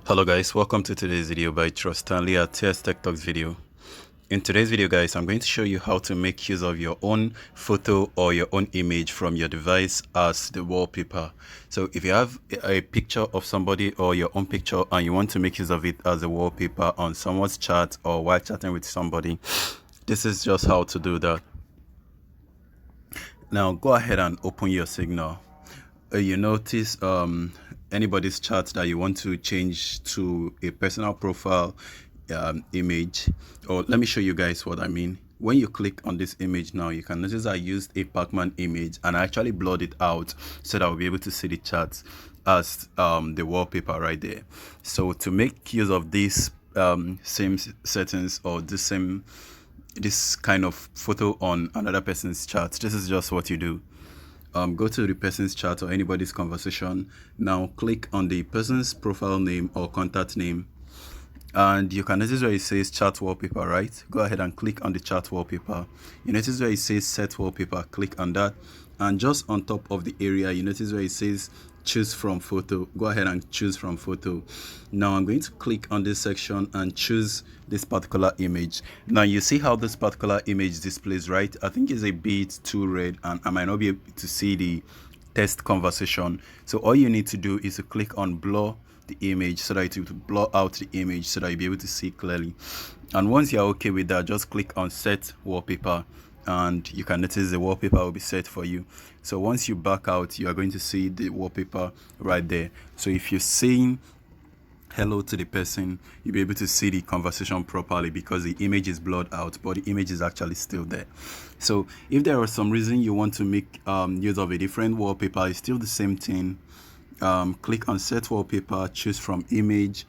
Hello guys, welcome to today's video by Trust Stanley at TS Tech Talks video. In today's video guys, I'm going to show you how to make use of your own photo or your own image from your device as the wallpaper. So if you have a picture of somebody or your own picture and you want to make use of it as a wallpaper on someone's chat or while chatting with somebody, this is just how to do that. Now go ahead and open your Signal. You notice anybody's chat that you want to change to a personal profile image, or let me show you guys what I mean. When you click on this image now, you can notice I used a Pac-Man image and I actually blurred it out so that I'll be able to see the chats as the wallpaper right there. So to make use of this same settings or this kind of photo on another person's chat, this is just what you do. Go to the person's chat or anybody's conversation. Now click on the person's profile name or contact name, and you can notice where it says chat wallpaper, right? Go ahead and click on the chat wallpaper. You notice where it says set wallpaper, click on that, and just on top of the area you notice where it says choose from photo. Go ahead and choose from photo. Now I'm going to click on this section and choose this particular image. Now you see how this particular image displays, right? I think it's a bit too red and I might not be able to see the text conversation. So all you need to do is to click on blur the image so that it will blur out the image so that you'll be able to see clearly. And once you're okay with that, just click on set wallpaper and you can notice the wallpaper will be set for you. So once you back out, you are going to see the wallpaper right there. So if you're saying hello to the person, you'll be able to see the conversation properly because the image is blurred out, but the image is actually still there. So if there was some reason you want to make use of a different wallpaper, it's still the same thing. Click on set wallpaper, choose from image,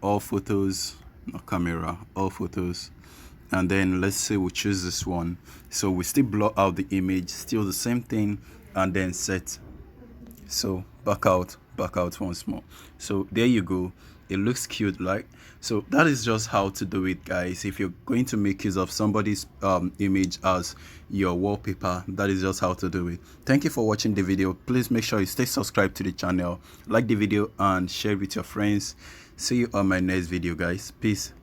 all photos, no camera, all photos, and then let's say we choose this one. So we still blur out the image, still the same thing, and then set. So back out once more. So there you go. It looks cute, like. So that is just how to do it, guys. If you're going to make use of somebody's image as your wallpaper, that is just how to do it. Thank you for watching the video. Please make sure you stay subscribed to the channel, like the video, and share with your friends. See you on my next video, guys. Peace.